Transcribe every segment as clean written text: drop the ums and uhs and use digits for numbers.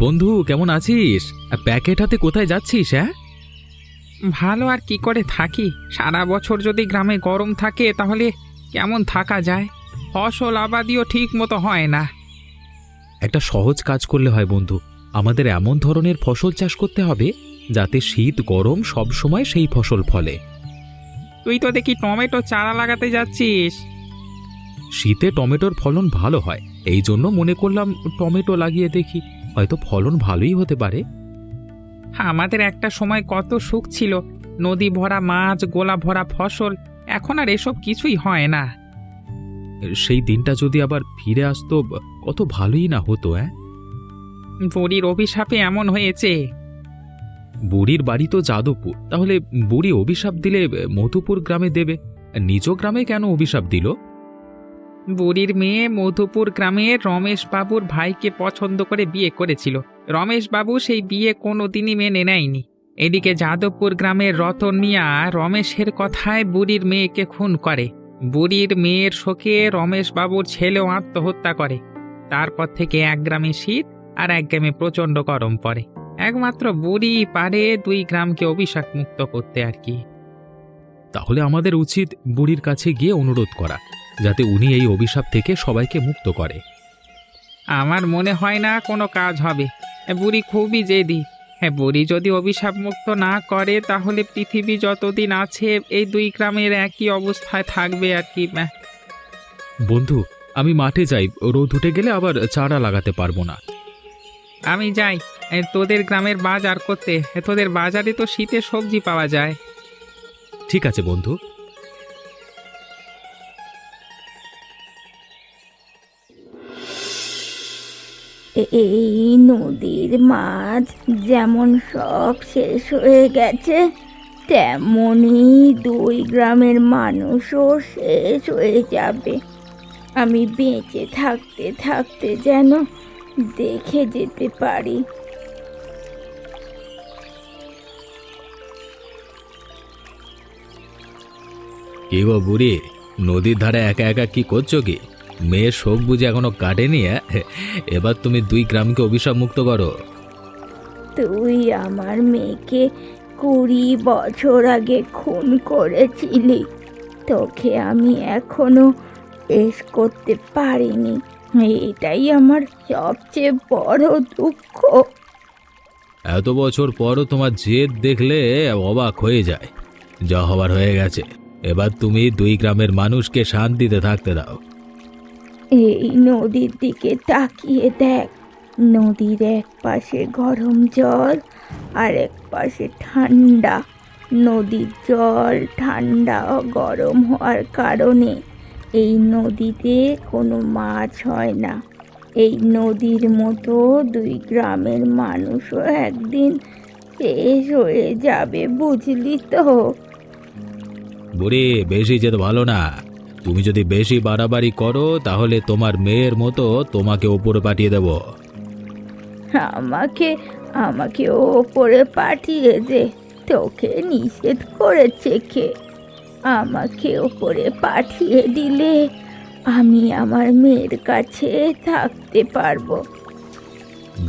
বন্ধু কেমন আছিস? প্যাকেট হাতে কোথায় যাচ্ছিস? হ্যাঁ, ভালো আর কি করে থাকি? সারা বছর যদি গ্রামে গরম থাকে তাহলে কেমন থাকা যায়? ফসল আবাদিও ঠিক মতো হয় না। একটা সহজ কাজ করলে হয় বন্ধু। আমাদের এমন ধরনের ফসল চাষ করতে হবে যাতে শীত গরম সব সময় সেই ফসল ফলে। তুই তো দেখি টমেটো চারা লাগাতে যাচ্ছিস। শীতে টমেটোর ফলন ভালো হয়, এই জন্য মনে করলাম টমেটো লাগিয়ে দেখি, হয়তো ফলন ভালোই হতে পারে। আমাদের একটা সময় কত সুখ ছিল, নদী ভরা মাছ, গোলা ভরা ফসল। এখন আর এসব কিছুই হয় না। সেই দিনটা যদি আবার ফিরে আসতো কত ভালোই না হতো। বুড়ির অভিশাপে এমন হয়েছে। বুড়ির বাড়ি তো যাদবপুর, তাহলে বুড়ি অভিশাপ দিলে মধুপুর গ্রামে দেবে, নিজ গ্রামে কেন অভিশাপ দিল? বুড়ির মেয়ে মধুপুর গ্রামের রমেশ বাবুর ভাইকে পছন্দ করে বিয়ে করেছিল। রমেশ বাবু সেই বিয়ে কোনোদিনই মেনে নেয়নি। এদিকে যাদবপুর গ্রামের রতন মিয়া রমেশের কথায় বুড়ির মেয়েকে খুন করে। বুড়ির মেয়ের শোকে রমেশ বাবুর ছেলেও আত্মহত্যা করে। তারপর থেকে এক গ্রামে শীত আর এক গ্রামে প্রচণ্ড গরম পড়ে। একমাত্র বুড়ি পারে দুই গ্রামকে অভিশাপ মুক্ত করতে আর কি। তাহলে আমাদের উচিত বুড়ির কাছে গিয়ে অনুরোধ করা, যাতে উনি এই অভিশাপ থেকে সবাইকে মুক্ত করে। আমার মনে হয় না কোনো কাজ হবে। বুড়ি খুবই জেদি। বুড়ি যদি অভিশাপ মুক্ত না করে তাহলে পৃথিবী যতদিন আছে এই দুই গ্রামের একই অবস্থায় থাকবে আর কি। বন্ধু, আমি মাঠে যাই, রোদ উঠে গেলে আবার চারা লাগাতে পারবো না। আমি যাই তোদের গ্রামের বাজার করতে। তোদের বাজারে তো শীতের সবজি পাওয়া যায়। ঠিক আছে বন্ধু। এই নদীর মাছ যেমন সব শেষ হয়ে গেছে, তেমনি দুই গ্রামের মানুষও শেষ হয়ে যাবে। আমি বেঁচে থাকতে থাকতে যেন দেখে যেতে পারি। কি গো বুড়ি, নদীর ধারে একা একা কি করছো কি? মেয়ের শোক বুঝে এখনো কাটেনি? এবার তুমি দুই গ্রামকে অভিশাপ মুক্ত করো। তুই আমার মেয়েকে 20 বছর আগে খুন করেছিলি। তোকে আমি এখনো শেষ করতে পারিনি। এটাই আমার সবচেয়ে বড় দুঃখ। এত বছর পরও তোমার জেদ দেখলে অবাক হয়ে যায়। যা হবার হয়ে গেছে, এবার তুমি দুই গ্রামের মানুষকে শান্তিতে থাকতে দাও। এই নদীর দিকে তাকিয়ে দেখ। নদীর এক পাশে গরম জল আর এক পাশে ঠান্ডা। নদীর জল ঠান্ডা ও গরম হওয়ার কারণে এই নদীতে কোনো মাছ হয় না। এই নদীর মতো দুই গ্রামের মানুষও একদিন শেষ হয়ে যাবে, বুঝলি তো? বুড়ি, বেশি যেতে ভালো না। তুমি যদি বেশি বাড়াবাড়ি করো তাহলে তোমার মেয়ের মতো তোমাকে ওপরে পাঠিয়ে দেব। আমাকে আমাকে ওপরে পাঠিয়ে দে। তোকে নিষেধ করেছে কে? আমাকে ওপরে পাঠিয়ে দিলে আমি আমার মেয়ের কাছে থাকতে পারবো।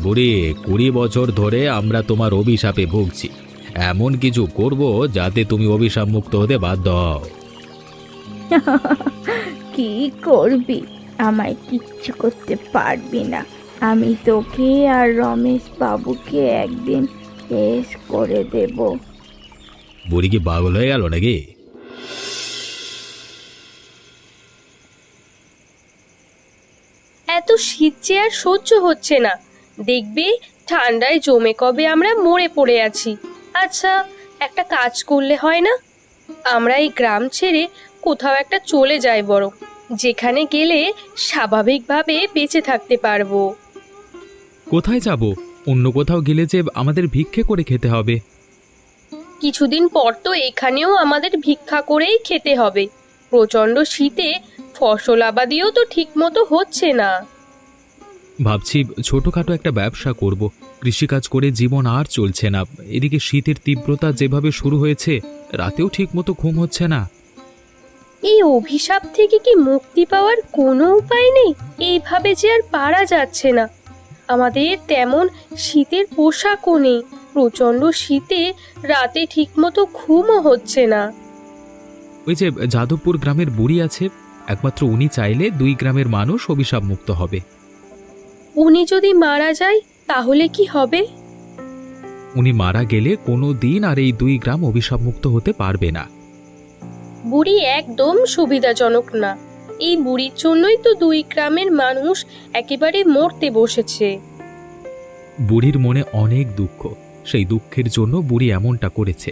বুড়ি, 20 বছর ধরে আমরা তোমার অভিশাপে ভুগছি। এমন কিছু করব যাতে তুমি অভিশাপ মুক্ত হতে বাধ্য হও। কি করবি? আমায় কিচ্ছু করতে পারবি না। আমি তোকে আর রমেশ বাবুকে একদিন শেষ করে দেব। বুড়ি কি পাগল হয়ে গেল নাকি? এত শীত যে আর সহ্য হচ্ছে না। দেখবি ঠান্ডায় জমে কবে আমরা মরে পড়ে আছি। আচ্ছা, একটা কাজ করলে হয় না? আমরা এই গ্রাম ছেড়ে কোথাও একটা চলে যাই বরং, যেখানে গেলে স্বাভাবিকভাবে বেঁচে থাকতে পারবো। কোথায় যাব? অন্য কোথাও গেলে যে আমাদের ভিক্ষে করে খেতে হবে। কিছুদিন পর তো এখানেও আমাদের ভিক্ষা করেই খেতে হবে। প্রচণ্ড শীতে ফসল আবাদিও তো ঠিক মতো হচ্ছে না। ভাবছি ছোটখাটো একটা ব্যবসা করব। কৃষিকাজ করে জীবন আর চলছে না। এদিকে শীতের তীব্রতা যেভাবে শুরু হয়েছে, রাতেও ঠিক মতো ঘুম হচ্ছে না। এই অভিশাপ থেকে কি মুক্তি পাওয়ার কোনো উপায় নেই? এইভাবে যে আর পারা যাচ্ছে না। আমাদের তেমন শীতের পোশাকও নেই। প্রচণ্ড শীতে রাতে ঠিকমতো ঘুমও হচ্ছে না। ওই যে যাদবপুর গ্রামের বুড়ি আছে, একমাত্র উনি চাইলে 2 গ্রামের মানুষ অভিশাপ মুক্ত হবে। উনি যদি মারা যায় তাহলে কি হবে? উনি মারা গেলে কোনো দিন আর এই 2 গ্রাম অভিশাপ মুক্ত হতে পারবে না। বুড়ি একদম সুবিধাজনক না। এই বুড়ির জন্যই তো 2 গ্রামের মানুষ একেবারে মরতে বসেছে। বুড়ির মনে অনেক দুঃখ, সেই দুঃখের জন্য বুড়ি এমনটা করেছে।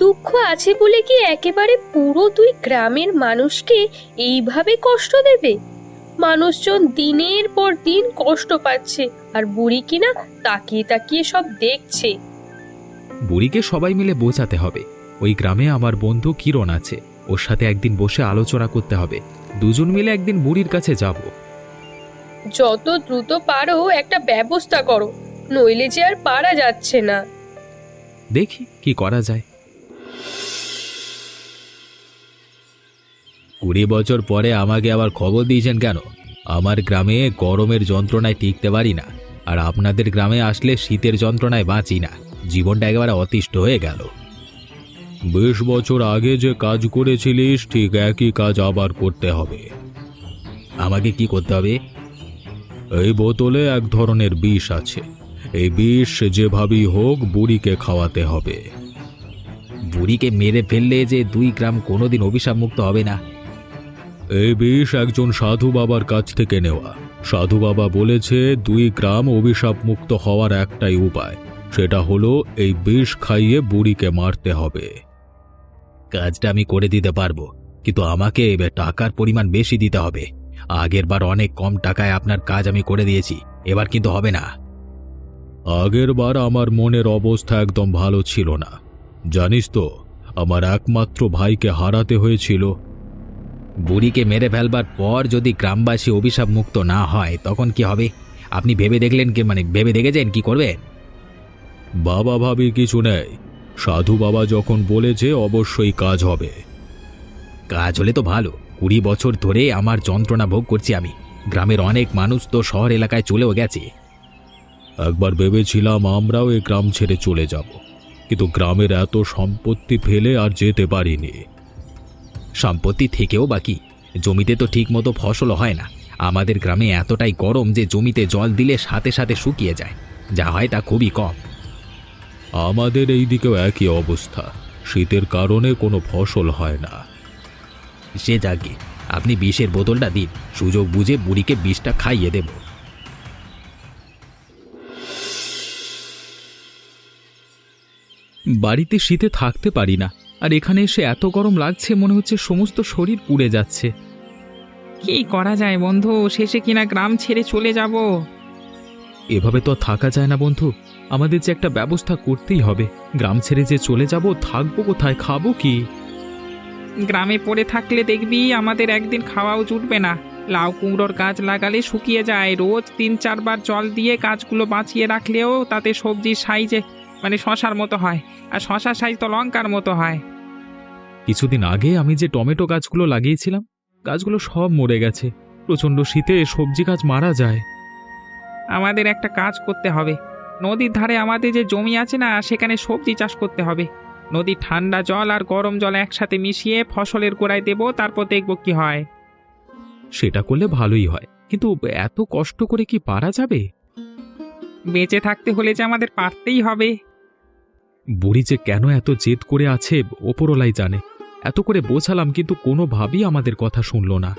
দুঃখ আছে বলে কি একেবারে পুরো 2 গ্রামের মানুষকে এইভাবে কষ্ট দেবে? মানুষজন দিনের পর দিন কষ্ট পাচ্ছে, আর বুড়ি কিনা তাকিয়ে তাকিয়ে সব দেখছে। বুড়িকে সবাই মিলে বোঝাতে হবে। ওই গ্রামে আমার বন্ধু কিরণ আছে, ওর সাথে একদিন বসে আলোচনা করতে হবে। দুজন মিলে একদিন বুড়ির কাছে যাব। যত দ্রুত পারো একটা ব্যবস্থা করো, নইলে যে আর পারা যাচ্ছে না। দেখি কি করা যায়। 20 বছর পরে আমাকে আবার খবর দিয়েছেন কেন? আমার গ্রামে গরমের যন্ত্রণায় টিকতে পারি না, আর আপনাদের গ্রামে আসলে শীতের যন্ত্রণায় বাঁচি না। জীবনটা একেবারে অতিষ্ঠ হয়ে গেল। 20 বছর আগে যে কাজ করেছিলিস ঠিক একই কাজ আবার করতে হবে। আমাকে কি করতে হবে? এই বোতলে এক ধরনের বিষ আছে, এই বিষ যেভাবেই হোক বুড়িকে খাওয়াতে হবে। বুড়িকে মেরে ফেললে যে 2 গ্রাম কোনোদিন অভিশাপ মুক্ত হবে না। এই বিষ একজন সাধু বাবার কাছ থেকে নেওয়া। সাধু বাবা বলেছে 2 গ্রাম অভিশাপ মুক্ত হওয়ার একটাই উপায়, সেটা হলো এই বিষ খাইয়ে বুড়িকে মারতে হবে। কাজটা আমি করে দিতে পারবো, কিন্তু আমাকে টাকার পরিমাণ বেশি দিতে হবে। আগের বার অনেক কম টাকায় আপনার কাজ আমি করে দিয়েছি, এবার কিন্তু হবে না। আগের বার আমার মনের অবস্থা একদম ভালো ছিল না, জানিস তো, আমার একমাত্র ভাইকে হারাতে হয়েছিল। বুড়িকে মেরে ফেলবার পর যদি গ্রামবাসী অভিশাপ মুক্ত না হয় তখন কি হবে? আপনি ভেবে দেখলেন কি, ভেবে দেখেছেন কি করবেন? বাবা ভাবি কিছু নেই, সাধু বাবা যখন বলেছে অবশ্যই কাজ হবে। কাজ হলে তো ভালো। 20 বছর ধরে আমার যন্ত্রণা ভোগ করছি আমি। গ্রামের অনেক মানুষ তো শহর এলাকায় চলেও গেছে। একবার ভেবেছিলাম আমরাও এই গ্রাম ছেড়ে চলে যাব, কিন্তু গ্রামের এত সম্পত্তি ফেলে আর যেতে পারিনি। সম্পত্তি থেকেও বাকি, জমিতে তো ঠিক মতো ফসল হয় না। আমাদের গ্রামে এতটাই গরম যে জমিতে জল দিলে সাথে সাথে শুকিয়ে যায়, যা হয় তা খুবই কম। আমাদের এই দিকেও একই অবস্থা, শীতের কারণে কোনো ফসল হয় না। সে যাকে, আপনি বিষের বোতলটা দিন, সুযোগ বুঝে বুড়িকে বিষটা খাইয়ে দেব। বাড়িতে শীতে থাকতে পারি না, আর এখানে এসে এত গরম লাগছে, মনে হচ্ছে সমস্ত শরীর পুড়ে যাচ্ছে। কি করা যায় বন্ধু, শেষে কিনা গ্রাম ছেড়ে চলে যাব। এভাবে তো থাকা যায় না বন্ধু, আমাদের যে একটা ব্যবস্থা করতেই হবে। গ্রাম ছেড়ে যে চলে যাব, থাকবো কোথায়, খাবো কি? গ্রামে পড়ে থাকলে দেখবি আমাদের একদিন খাওয়াও জুটবে না। লাউ কুমড়োর গাছ লাগালে শুকিয়ে যায়, রোজ 3-4 বার জল দিয়ে গাছগুলো বাঁচিয়ে রাখলেও তাতে সবজির সাইজে শশার মতো হয়, আর শশার সাইজ তো লঙ্কার মতো হয়। কিছুদিন আগে আমি যে টমেটো গাছগুলো লাগিয়েছিলাম, গাছগুলো সব মরে গেছে। প্রচণ্ড শীতে সবজি গাছ মারা যায়। আমাদের একটা কাজ করতে হবে। নদীর ধারে আমাদের যে জমি আছে না, সেখানে সবজি চাষ করতে হবে। নদীর ঠান্ডা জল আর গরম জল একসাথে মিশিয়ে ফসলের গোড়ায় দেব, তারপর দেখব কি হয়। সেটা করলে ভালোই হয়, কিন্তু এত কষ্ট করে কি পারা যাবে? বেঁচে থাকতে হলে যে আমাদের পারতেই হবে। বুড়ি যে কেন এত জেদ করে আছে ওপরওয়ালাই জানে। এত করে বোঝালাম, কিন্তু কোনোভাবেই আমাদের কথা শুনল না।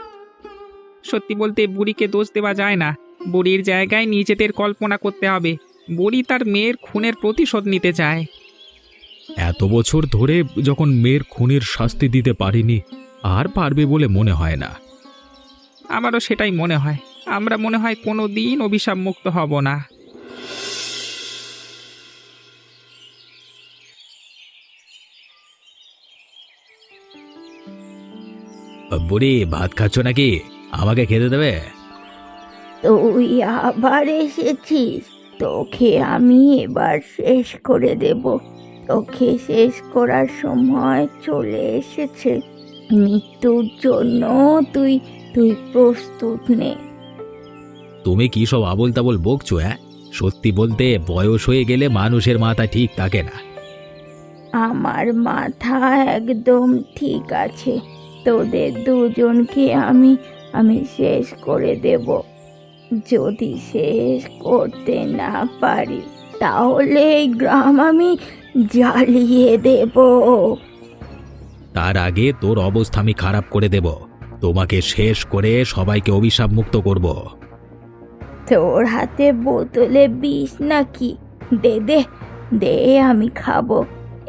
সত্যি বলতে বুড়িকে দোষ দেওয়া যায় না, বুড়ির জায়গায় নিজেদের কল্পনা করতে হবে। বুড়ি তার মেয়ের খুনের প্রতিশোধ নিতে চায়। এত বছর ধরে যখন মেয়ের খুনের শাস্তি দিতে পারিনি, আর পারবে বলে মনে হয় না। আমারও সেটাই মনে হয়। আমরা মনে হয় কোনো দিন অভিশাপ মুক্ত হব না। বুড়ি, ভাত খাচ্ছ নাকি? আমাকে খেতে দেবে? তুই আবার এসেছিস, তোকে আমি এবার শেষ করে দেব। তোকে শেষ করার সময় চলে এসেছে। মৃত্যুর জন্য তুই প্রস্তুত নে। তুমি কি সব আবোল তাবোল বকছো? হ্যাঁ, সত্যি বলতে বয়স হয়ে গেলে মানুষের মাথা ঠিক থাকে না। আমার মাথা একদম ঠিক আছে। তোদের দুজনকে আমি আমি শেষ করে দেব। যদি শেষ করতে না পারি তাহলে এই গ্রাম আমি জ্বালিয়ে দেব। তার আগে তোর অবস্থা আমি খারাপ করে দেব। তোমাকে শেষ করে সবাইকে অভিশাপ মুক্ত করব। তোর হাতে বোতলে বিষ নাকি? দে দে দে, আমি খাবো।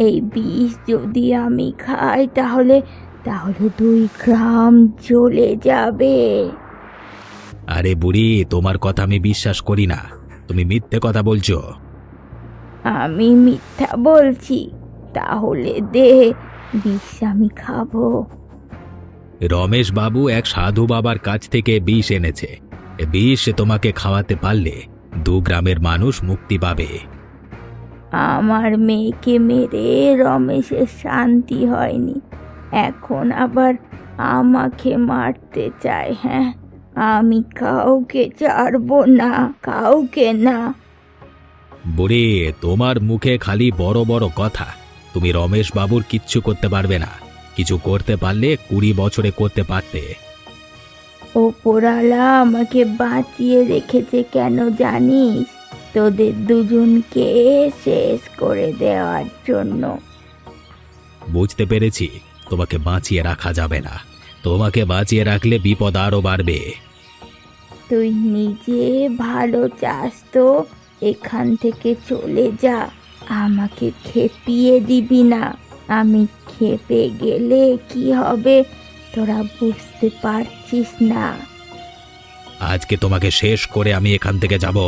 এই বিষ যদি আমি খাই তাহলে তাহলে 2 গ্রাম জ্বলে যাবে। আরে বুড়ি, তোমার কথা আমি বিশ্বাস করি না। তুমি মিথ্যে কথা বলছো। আমি মিথ্যা বলছি? তাহলে দে, বিষ আমি খাবো। রমেশ বাবু এক সাধু বাবার কাছ থেকে বিষ এনেছে। এ বিষ তোমাকে খাওয়াতে পারলে 2 গ্রামের মানুষ মুক্তি পাবে। আমার মেয়েকে মেরে রমেশের শান্তি হয়নি, এখন আবার আমাকে মারতে চায়। হ্যাঁ, আমি কাউকে ছাড়বো না, কাউকে না। বুড়ি, তোমার মুখে খালি বড় বড় কথা। তুমি রমেশ বাবুর কিচ্ছু করতে পারবে না। কিছু করতে পারলে 20 বছরে করতে পারতে। ওপরওয়ালা আমাকে বাঁচিয়ে রেখেছে কেন জানিস? তোদের দুজনকে শেষ করে দেওয়ার জন্য। বুঝতে পেরেছি, তোমাকে বাঁচিয়ে রাখা যাবে না। তোমাকে বাঁচিয়ে রাখলে বিপদ আরো বাড়বে। তুই নিজে ভালো চাস তো এখান থেকে চলে যা, আমাকে খেপিয়ে দিবি না। আমি খেপে গেলে কি হবে তোরা বুঝতে পারছিস না। আজকে তোমাকে শেষ করে আমি এখান থেকে যাব।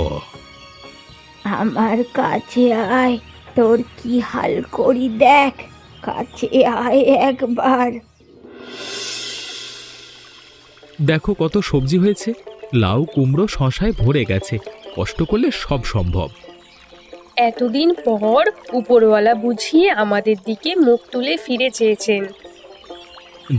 আমার কাছে আয়, তোর কি হাল করি দেখ। কাছে আয় একবার। দেখো কত সবজি হয়েছে। লাউ, কুমড়ো, শশায় ভরে গেছে। কষ্ট করলে সব সম্ভব। এতদিন পর উপরওয়ালা বুঝিয়ে আমাদের দিকে মুখ তুলে ফিরে চেয়েছেন।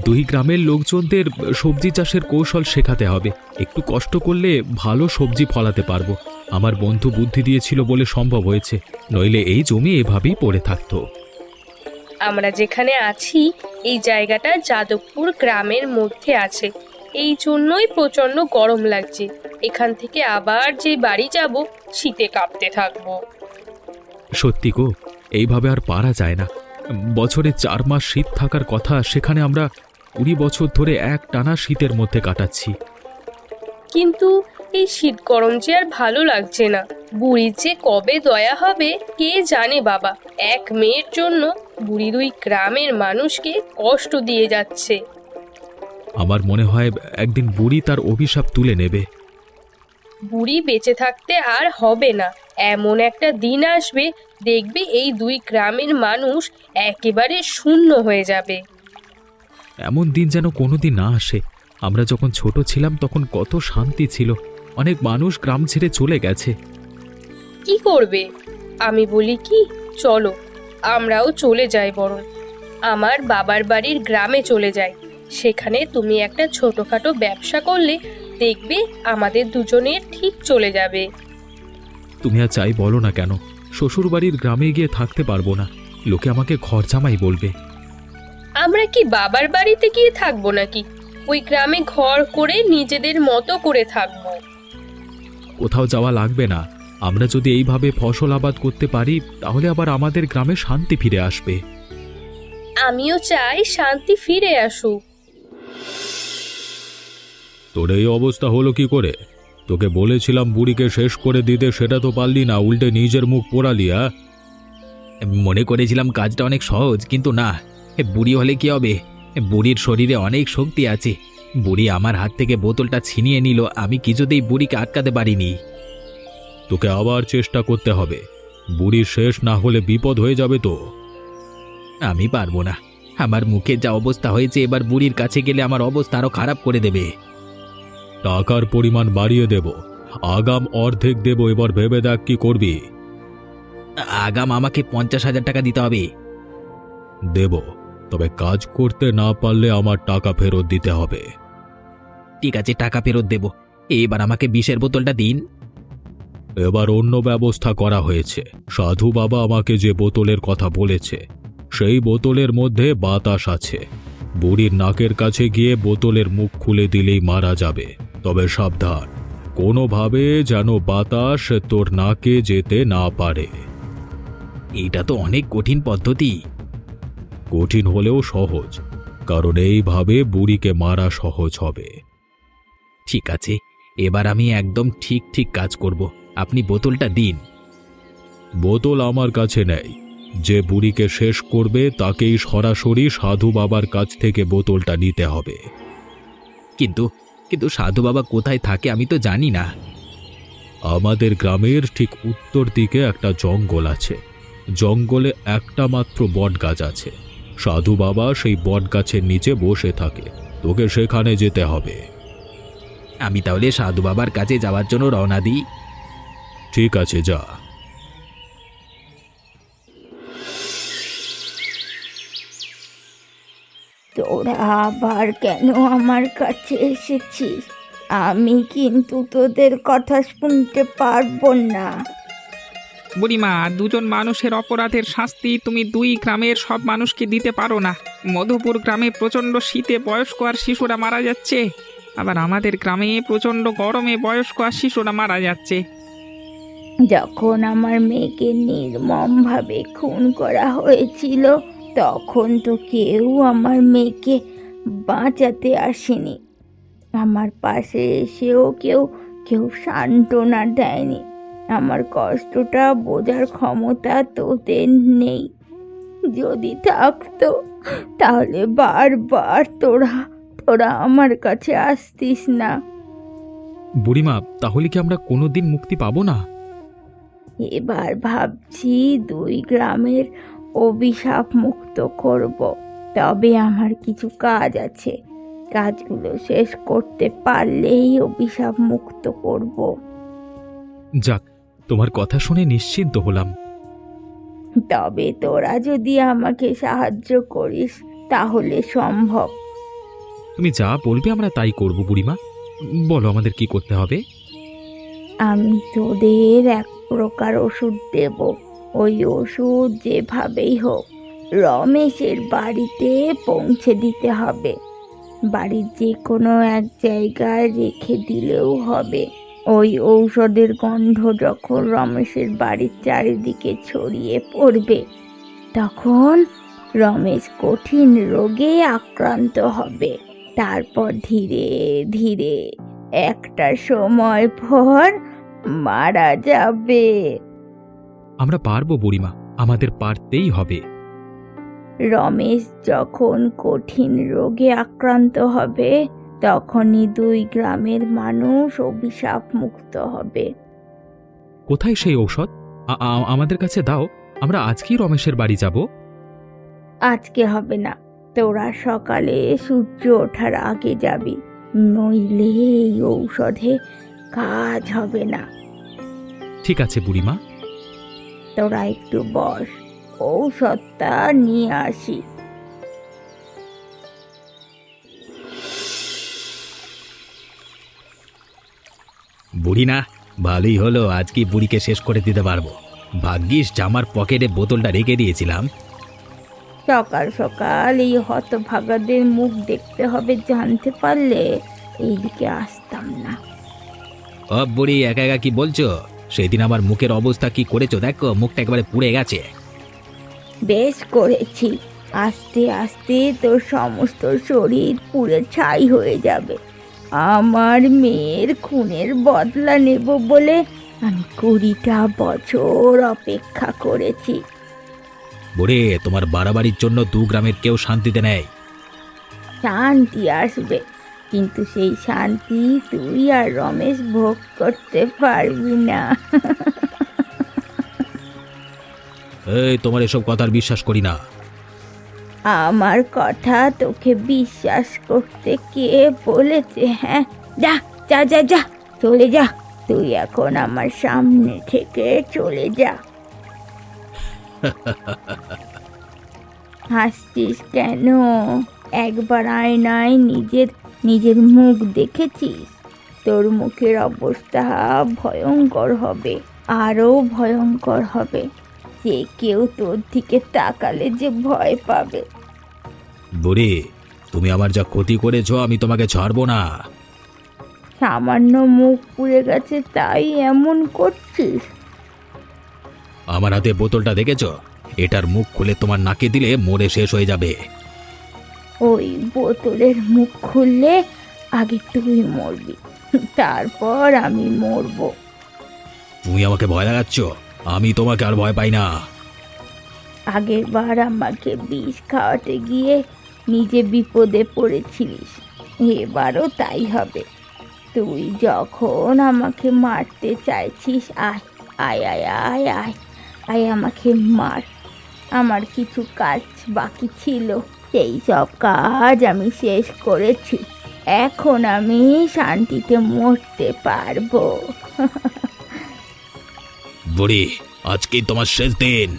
2 গ্রামের লোকজনদের সবজি চাষের কৌশল শেখাতে হবে। একটু কষ্ট করলে ভালো সবজি ফলাতে পারবো। আমার বন্ধু বুদ্ধি দিয়েছিল বলে সম্ভব হয়েছে, নইলে এই জমি এভাবেই পড়ে থাকতো। আমরা যেখানে আছি এই জায়গাটা যাদবপুর গ্রামের মধ্যে আছে, এই জন্যই প্রচণ্ড গরম লাগছে। এখান থেকে আবার যে বাড়ি যাব শীতে কাঁপতে থাকবো। সত্যি গো, এইভাবে আর পারা যায় না। বছরে 4 মাস শীত থাকার কথা, সেখানে আমরা 20 বছর ধরে এক টানা শীতের মধ্যে কাটাচ্ছি। কিন্তু এই শীত গরম যে আর ভালো লাগছে না। বুড়ির যে কবে দয়া হবে কে জানে বাবা। এক মেয়ের জন্য বুড়ি 2 গ্রামের মানুষকে কষ্ট দিয়ে যাচ্ছে। আমার মনে হয় একদিন বুড়ি তার অভিশাপ তুলে নেবে। বুড়ি বেঁচে থাকতে আর হবে না। এমন একটা দিন আসবে, দেখবে এই 2 গ্রামের মানুষ একেবারে শূন্য হয়ে যাবে। এমন দিন যেন কোনোদিন না আসে। আমরা যখন ছোট ছিলাম তখন কত শান্তি ছিল। অনেক মানুষ গ্রাম ছেড়ে চলে গেছে। কি করবে? আমি বলি কি, চলো আমরাও চলে যাই। বরং আমার বাবার বাড়ির গ্রামে চলে যাই। সেখানে তুমি একটা ছোটখাটো ব্যবসা করলে দেখবে আমাদের দুজনের ঠিক চলে যাবে। তুমি আর চাই বলো না কেন, শ্বশুর বাড়ির গ্রামে গিয়ে থাকতে পারবো না। লোকে আমাকে ঘর জামাই বলবে। আমরা কি বাবার বাড়িতে গিয়ে থাকবো নাকি? ওই গ্রামে ঘর করে নিজেদের মতো করে থাকবো। কোথাও যাওয়া লাগবে না। আমরা যদি এইভাবে ফসল আবাদ করতে পারি তাহলে আবার আমাদের গ্রামে শান্তি ফিরে আসবে। আমিও চাই শান্তি ফিরে আসুক। তোর এই অবস্থা হলো কি করে? তোকে বলেছিলাম বুড়িকে শেষ করে দিতে, সেটা তো পারলি না, উল্টে নিজের মুখ পোড়ালি। মনে করেছিলাম কাজটা অনেক সহজ, কিন্তু না। বুড়ি হলে কি হবে? বুড়ির শরীরে অনেক শক্তি আছে। বুড়ি আমার হাত থেকে বোতলটা ছিনিয়ে নিল, আমি কিছুতেই বুড়িকে আটকাতে পারিনি। তোকে আবার চেষ্টা করতে হবে। বুড়ি শেষ না হলে বিপদ হয়ে যাবে তো। আমি পারবো না। আমার মুখে যা অবস্থা হয়েছে, এবার বুড়ির কাছে গেলে আমার অবস্থা আরো খারাপ করে দেবে। টাকার পরিমাণ বাড়িয়ে দেব, আগাম অর্ধেক দেব। এবার ভেবে দেখ কি করবি। আগাম আমাকে 50,000 টাকা দিতে হবে। দেব, তবে কাজ করতে না পারলে আমার টাকা ফেরত দিতে হবে। ঠিক আছে, টাকা ফেরত দেব। এবার আমাকে বিষের বোতলটা দিন। এবার অন্য ব্যবস্থা করা হয়েছে। সাধু বাবা আমাকে যে বোতলের কথা বলেছে সেই বোতলের মধ্যে বাতাস আছে। বুড়ির নাকের কাছে গিয়ে বোতলের মুখ খুলে দিলেই মারা যাবে। তবে সাবধান, কোনোভাবে যেন বাতাস তোর নাকে যেতে না পারে। এটা তো অনেক কঠিন পদ্ধতি। কঠিন হলেও সহজ, কারণ এইভাবে বুড়িকে মারা সহজ হবে। ঠিক আছে, এবার আমি একদম ঠিক ঠিক কাজ করব। আপনি বোতলটা দিন। বোতল আমার কাছে নেই। যে বুড়িকে শেষ করবে তাকেই সরাসরি সাধু বাবার কাছ থেকে বোতলটা নিতে হবে। কিন্তু কিন্তু সাধু বাবা কোথায় থাকে আমি তো জানি না। আমাদের গ্রামের ঠিক উত্তর দিকে একটা জঙ্গল আছে। জঙ্গলে একটা মাত্র বটগাছ আছে। সাধু বাবা সেই বটগাছের নিচে বসে থাকে। তোকে সেখানে যেতে হবে। আমি তাহলে সাধু বাবার কাছে যাওয়ার জন্য রওনা দিই। ঠিক আছে, যা। তোরা আবার কেন আমার কাছে এসেছিস? আমি কিন্তু তোদের কথা শুনতে পারবো না। বুড়িমা, দুজন মানুষের অপরাধের শাস্তি তুমি দুই গ্রামের সব মানুষকে দিতে পারো না। মধুপুর গ্রামে প্রচণ্ড শীতে বয়স্ক আর শিশুরা মারা যাচ্ছে, আবার আমাদের গ্রামে প্রচণ্ড গরমে বয়স্ক আর শিশুরা মারা যাচ্ছে। যখন আমার মেয়েকে নির্মমভাবে খুন করা হয়েছিল তখন তো কেউ আমার মেয়েকে বাঁচাতে আসেনি। আমার পাশে এসেও কেউ কেউ সান্ত্বনা দেয়নি। আমার কষ্টটা বোঝার ক্ষমতা তোদের নেই। যদি থাকতো তাহলে বারবার তোরা আমার কাছে আসতিস না। বুড়িমা, তাহলে কি আমরা কোনোদিন মুক্তি পাবো না? এবার ভাবছি দুই গ্রামের অভিশাপ মুক্ত করব। তবে আমার কিছু কাজ আছে, কাজগুলো শেষ করতে পারলেই অভিশাপ মুক্ত করব। যাক, তোমার কথা শুনে নিশ্চিন্ত হলাম। তবে তোরা যদি আমাকে সাহায্য করিস তাহলে সম্ভব। তুমি যা বলবে আমরা তাই করব বুড়িমা। বলো আমাদের কি করতে হবে? আমি তোদের এক প্রকার ওষুধ দেব। ওই ওষুধ যেভাবেই হোক রমেশের বাড়িতে পৌঁছে দিতে হবে। বাড়ির যে কোনো এক জায়গায় রেখে দিলেও হবে। ওই ঔষধের গন্ধ যখন রমেশের বাড়ির চারিদিকে ছড়িয়ে পড়বে তখন রমেশ কঠিন রোগে আক্রান্ত হবে। তারপর ধীরে ধীরে একটা সময় পর মারা যাবে। আমরা পারবো বুড়িমা, আমাদের পারতেই হবে। রমেশ যখন কঠিন রোগে আক্রান্ত হবে তখনই দুই গ্রামের মানুষ অভিশাপ মুক্ত হবে। কোথায় সেই ঔষধ? আমাদের কাছে দাও, আমরা আজকেই রমেশের বাড়ি যাব। আজকে হবে না, তোরা সকালে সূর্য ওঠার আগে যাবি, নইলে এই ঔষধে কাজ হবে না। ঠিক আছে বুড়িমা। তোরা একটু বস, ঔষধটা নিয়ে আসি। বুড়ি না, ভালোই হলো, আজকে বুড়িকে শেষ করে দিতে পারবো। ভাগ্যিস জামার পকেটে বোতলটা রেখে দিয়েছিলাম। সকাল সকাল এই হতভাগাদের মুখ দেখতে হবে জানতে পারলে এইদিকে আসতাম না। ও বুড়ি, একা একা কি বলছো? সেদিন আমার মুখের অবস্থা কি করেছো দেখো, মুখটা একেবারে পুড়ে গেছে। বেশ করেছি, আস্তে আস্তে তোর সমস্ত শরীর পুড়ে ছাই হয়ে যাবে। আমার মেয়ের খুনের বদলা নেব বলে আমি 20টা বছর অপেক্ষা করেছি। বুড়ি, তোমার বাড়াবাড়ির জন্য দু গ্রামের কেউ শান্তিতে নেই। শান্তি আসবে, কিন্তু সেই শান্তি তুই আর রমেশ ভোগ করতে পারবি না। এই, তোমার এসব কথার বিশ্বাস করি না। আমার কথা তোকে বিশ্বাস করতে কে বলেছে? হ্যাঁ, যা যা যা যা, চলে যা। তুই এখন আমার সামনে থেকে চলে যা। হাসছিস কেন? একবার আয়নায় নিজের মুখ দেখেছিস? তোর মুখের অবস্থা ভয়ঙ্কর হবে, আরও ভয়ঙ্কর হবে। যে কেউ তোর দিকে তাকালে যে ভয় পাবে। বুড়ি, তুমি আমার যা ক্ষতি করেছো আমি তোমাকে ছাড়বো না। সামান্য মুখ পুড়ে গেছে তাই এমন করছিস? আমার হাতে বোতলটা দেখেছো? এটার মুখ খুলে তোমার নাকে দিলে মরে শেষ হয়ে যাবে। ওই বোতলের মুখ খুললে আগে তুই মরবি, তারপর আমি মরবো। তুমি আমাকে ভয় লাগাচ্ছ, আমি তোমাকে আর ভয় পাই না। আগের বার আমাকে বিষ খাওয়াতে গিয়ে নিজে বিপদে পড়েছিলিস, এবারও তাই হবে। তুই যখন আমাকে মারতে চাইছিস, আয় আয় আয় আয় আয় আয় আমাকে মার। আমার কিছু কাজ বাকি ছিল, সেই সব কাজ আমি শেষ করেছি। এখন আমি শান্তিতে মরতে পারবো। বুড়ি, আজকেই তোমার শেষ দিন।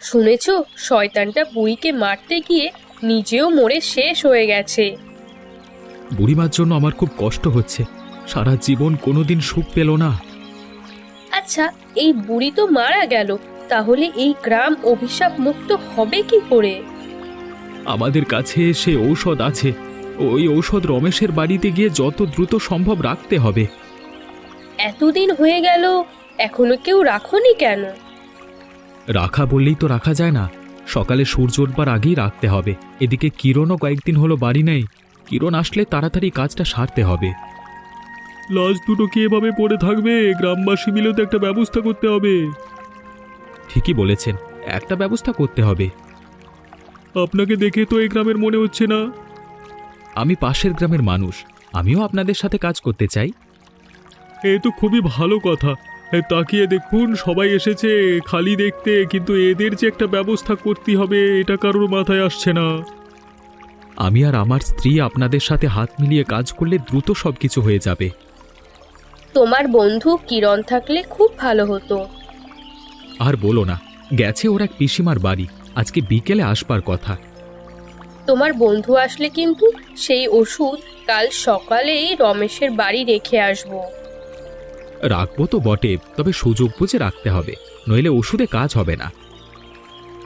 শুনেছো, শয়তানটা বুড়িকে মারতে গিয়ে নিজেও মরে শেষ হয়ে গেছে। বুড়িমার জন্য আমার খুব কষ্ট হচ্ছে, সারা জীবন কোনোদিন সুখ পেল না। আচ্ছা, এই বুড়ি তো মারা গেল, তাহলে এই গ্রাম অভিশাপ মুক্ত হবে কি করে? আমাদের কাছে সে ঔষধ আছে, ওই ঔষধ রমেশের বাড়িতে গিয়ে যত দ্রুত সম্ভব রাখতে হবে। এতদিন হয়ে গেল, এখনো কেউ রাখোনি কেন? রাখা বললেই তো রাখা যায় না, সকালে সূর্য ওঠবার আগেই রাখতে হবে। এদিকে কিরণও কয়েকদিন হলো বাড়ি নেই, কিরণ আসলে তাড়াতাড়ি কাজটা সারতে হবে। লাশ দুটো কি এভাবে পড়ে থাকবে? গ্রামবাসী মিলে তো একটা ব্যবস্থা করতে হবে। ঠিকই বলেছেন, একটা ব্যবস্থা করতে হবে। আপনাকে দেখে তো এই গ্রামের মনে হচ্ছে না। আমি পাশের গ্রামের মানুষ, আমিও আপনাদের সাথে কাজ করতে চাই। এ তো খুবই ভালো কথা। তাকিয়ে দেখুন, সবাই এসেছে খালি দেখতে, কিন্তু এদের যে একটা ব্যবস্থা করতে হবে এটা কারোর মাথায় আসছে না। আমি আর আমার স্ত্রী আপনাদের সাথে হাত মিলিয়ে কাজ করলে দ্রুত সবকিছু হয়ে যাবে। তোমার বন্ধু কিরণ থাকলে খুব ভালো হতো। আর বলো না, গেছে ওর এক পিসিমার বাড়ি, আজকে বিকেলে আসবার কথা। তোমার বন্ধু আসলে কিন্তু সেই ওষুধ কাল সকালেই রমেশের বাড়ি রেখে আসবো। রাখবো তো বটে, তবে সুযোগ বুঝে রাখতে হবে, নইলে ওষুধে কাজ হবে না।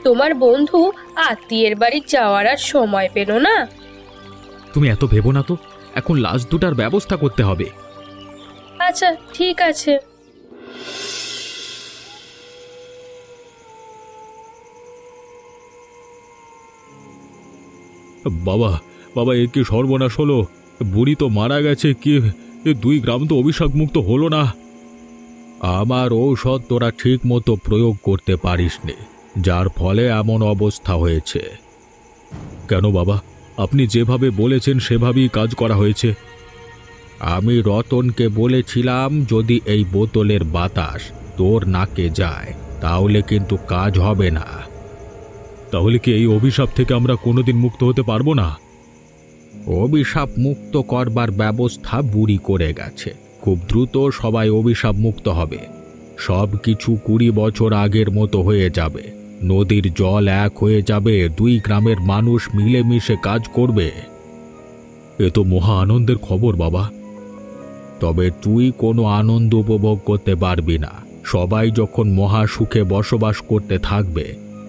তোমার বন্ধু আত্মীয়ের বাড়ি যাওয়ার আর সময় পেল না। তুমি এত ভেবো না তো, এখন লাশ দুটার ব্যবস্থা করতে হবে। আচ্ছা, ঠিক আছে। বাবা, বাবা, এ কি সর্বনাশ হলো! বুড়ি তো মারা গেছে, কি দুই গ্রাম তো অভিশাপ মুক্ত হলো না। আমার ঔষধ তোরা ঠিক মতো প্রয়োগ করতে পারিসনি, যার ফলে এমন অবস্থা হয়েছে। কেন বাবা, আপনি যেভাবে বলেছেন সেভাবেই কাজ করা হয়েছে। আমি রতনকে বলেছিলাম যদি এই বোতলের বাতাস তোর নাকে যায় তাহলে কিন্তু কাজ হবে না। তাহলে কি এই অভিশাপ থেকে আমরা কোনোদিন মুক্ত হতে পারবো না? অভিশাপ মুক্ত করবার ব্যবস্থা বুড়ি করে গেছে, খুব দ্রুত সবাই অভিশাপ মুক্ত হবে। সব কিছু 20 বছর আগের মতো হয়ে যাবে, নদীর জল এক হয়ে যাবে, দুই গ্রামের মানুষ মিলেমিশে কাজ করবে। এ তো মহা আনন্দের খবর বাবা। তবে তুই কোনো আনন্দ উপভোগ করতে পারবি না। সবাই যখন মহা সুখে বসবাস করতে থাকবে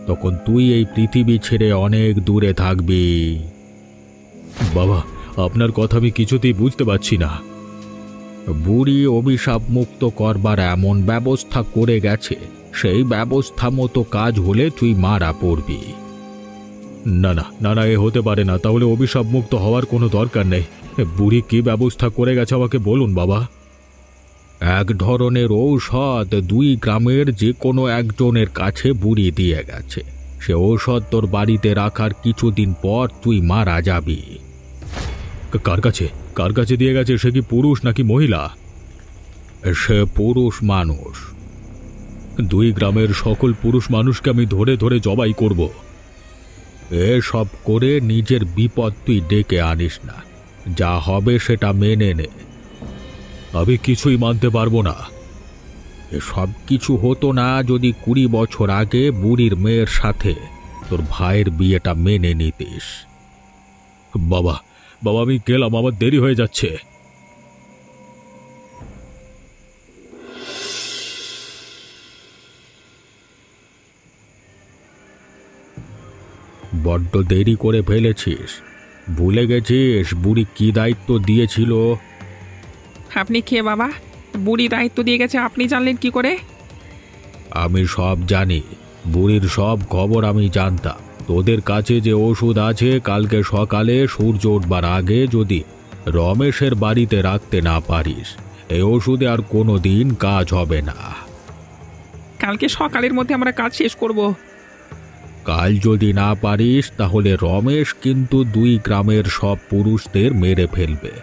তখন তুই এই পৃথিবী ছেড়ে অনেক দূরে থাকবি। বাবা, আপনার কথা আমি কিছুতেই বুঝতে পারছি না। বুড়ি অভিশাপ মুক্ত করবার এমন ব্যবস্থা করে গেছে, সেই ব্যবস্থা মতো কাজ হলে তুই মারা পড়বি। না না না না, এ হতে পারে না। তাহলে অভিশাপ মুক্ত হওয়ার কোনো দরকার নেই। বুড়ি কি ব্যবস্থা করে গেছে আমাকে বলুন বাবা। এক ধরনের ঔষধ দুই গ্রামের যে কোনো একজনের কাছে বুড়ি দিয়ে গেছে, সে ঔষধ তোর বাড়িতে রাখার কিছুদিন পর তুই মারা যাবি। কার কাছে কার কাছে দিয়ে গেছে? সে কি পুরুষ নাকি মহিলা? সে পুরুষ মানুষ। দুই গ্রামের সকল পুরুষ মানুষকে আমি ধরে ধরে জবাই করব। এসব করে নিজের বিপদ তুই ডেকে আনিস না, যা হবে সেটা মেনে নে। আমি কিছুই মানতে পারবো না। এসব কিছু হতো না যদি 20 বছর আগে বুড়ির মেয়ের সাথে তোর ভাইয়ের বিয়েটা মেনে নিতিস। বাবা, বাবা, আমি গেলাম, আমার দেরি হয়ে যাচ্ছে। বড্ড দেরি করে ফেলেছিস। ভুলে গেছিস বুড়ি কি দায়িত্ব দিয়েছিল? আপনি কে বাবা? বুড়ি দায়িত্ব দিয়ে গেছে, আপনি জানলেন কি করে? আমি সব জানি, বুড়ির সব খবর আমি জানতাম। তোদের কাছে যে ওষুধ আছে, কালকে সকালে সূর্য উঠবার আগে যদি রমেশের বাড়িতে রাখতে না পারিস, এই ওষুধে আর কোনো দিন কাজ হবে না। কালকে সকালের মধ্যে আমরা কাজ শেষ করব। কাল যদি না পারিস তাহলে রমেশ কিন্তু 2 গ্রামের সব পুরুষদের মেরে ফেলবে।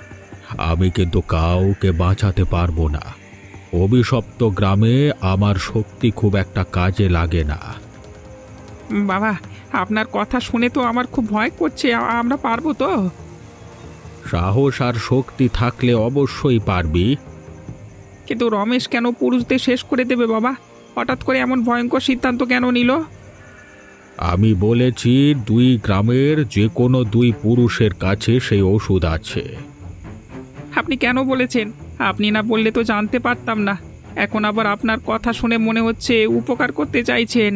আমি কিন্তু কাউকে বাঁচাতে পারবো না। অভিশপ্ত গ্রামে আমার শক্তি খুব একটা কাজে লাগে না। বাবা, আপনার কথা শুনে তো আমার খুব ভয় করছে। আমরা পারবো তো? সাহস আর শক্তি থাকলে অবশ্যই পারবি। কিন্তু রমেশ কেন পুরুষদের শেষ করে দেবে বাবা? হঠাৎ করে এমন ভয়ঙ্কর সিদ্ধান্ত কেন নিল? আমি বলেছি 2 গ্রামের যে কোনো 2 পুরুষের কাছে সেই ওষুধ আছে। আপনি কেন বলেছেন? আপনি না বললে তো জানতে পারতাম না। এখন আবার আপনার কথা শুনে মনে হচ্ছে উপকার করতে চাইছেন।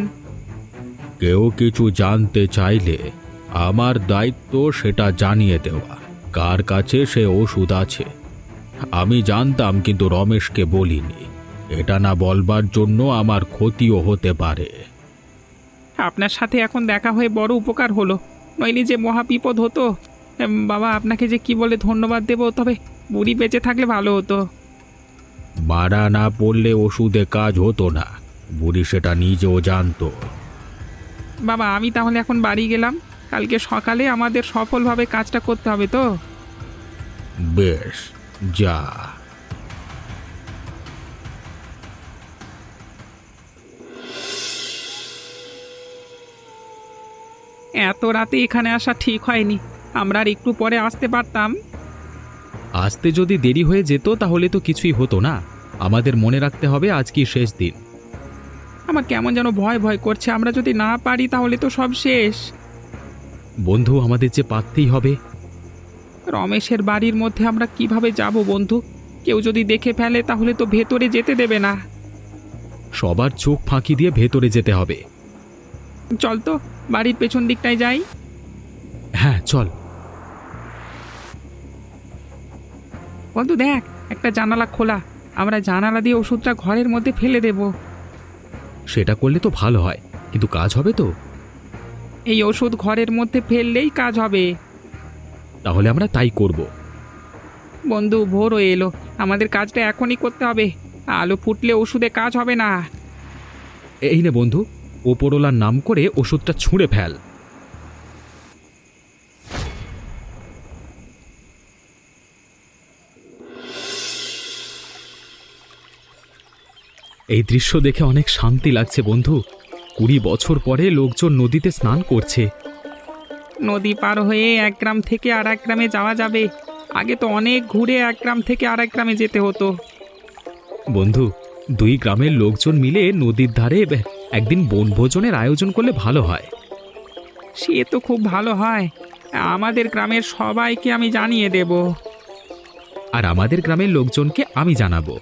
কেউ কিছু জানতে চাইলে আমার দায়িত্ব সেটা জানিয়ে দেওয়া, কার কাছে সে ওষুধ আছে। আমি জানতাম কিন্তু রমেশকে বলিনি। এটা না বলবার জন্য আমার ক্ষতিও হতে পারে। আপনার সাথে এখন দেখা হয়ে বড় উপকার হলো, নইলে যে মহা বিপদ হতো। বাবা, আপনাকে যে কি বলে ধন্যবাদ দেব, তবে বুড়ি বেঁচে থাকলে ভালো হতো। মারা না পড়লে ওষুধে কাজ হতো না, বুড়ি সেটা নিজেও জানতো। বাবা, আমি তাহলে এখন বাড়ি গেলাম। কালকে সকালে আমাদের সফলভাবে কাজটা করতে হবে তো? বেশ, যা। এত রাতে এখানে আসা ঠিক হয়নি। আমরা আর একটু পরে আসতে পারতাম। আসতে যদি দেরি হয়ে যেত তাহলে তো কিছুই হতো না। আমাদের মনে রাখতে হবে আজ কি শেষ দিন। আমার কেমন যেন ভয় ভয় করছে। আমরা যদি না পারি তাহলে তো সব শেষ। বন্ধু, আমাদের যে পারতেই হবে। রমেশের বাড়ির মধ্যে আমরা কিভাবে যাব বন্ধু? কেউ যদি দেখে ফেলে তাহলে তো ভেতরে যেতে দেবে না। সবার চোখ ফাঁকি দিয়ে ভেতরে যেতে হবে। চল তো, বাড়ির পেছন দিকটায় যাই। হ্যাঁ, চল। বন্ধু দেখ, একটা জানালা খোলা। আমরা জানালা দিয়ে ওষুধটা ঘরের মধ্যে ফেলে দেব। সেটা করলে তো ভালো হয়, কিন্তু কাজ হবে তো? এই ওষুধ ঘরের মধ্যে ফেললেই কাজ হবে। তাহলে আমরা তাই করব। বন্ধু, ভোর হয়ে এলো, আমাদের কাজটা এখনই করতে হবে। আলো ফুটলে ওষুধে কাজ হবে না। এই নে বন্ধু, ওপরওয়ালার নাম করে ওষুধটা ছুঁড়ে ফেল। এই দৃশ্য দেখে অনেক শান্তি লাগছে বন্ধু। 20 বছর পরে লোকজন নদীতে স্নান করছে। নদী পার হয়ে এক গ্রাম থেকে আর এক গ্রামে যাওয়া যাবে। আগে তো অনেক ঘুরে এক গ্রাম থেকে আর এক গ্রামে যেতে হতো। বন্ধু, 2 গ্রামের লোকজন মিলে নদীর ধারে একদিন বনভোজনের আয়োজন করলে ভালো হয়। সে তো খুব ভালো হয়। আমাদের গ্রামের সবাইকে আমি জানিয়ে দেব। আর আমাদের গ্রামের লোকজনকে আমি জানাবো।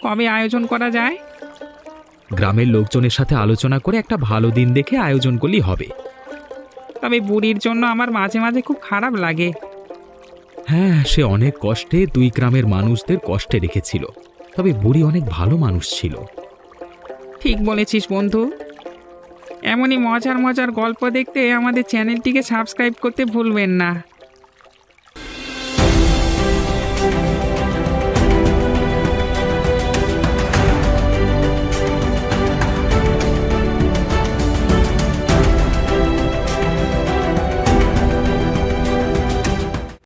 কবে আয়োজন করা যায়? গ্রামের লোকজনের সাথে আলোচনা করে একটা ভালো দিন দেখে আয়োজন করলেই হবে। তবে বুড়ির জন্য আমার মাঝে মাঝে খুব খারাপ লাগে। হ্যাঁ, সে অনেক কষ্টে 2 গ্রামের মানুষদের কষ্টে রেখেছিল। তবে বুড়ি অনেক ভালো মানুষ ছিল। ঠিক বলেছিস বন্ধু। এমনই মজার মজার গল্প দেখতে আমাদের চ্যানেলটিকে সাবস্ক্রাইব করতে ভুলবেন না।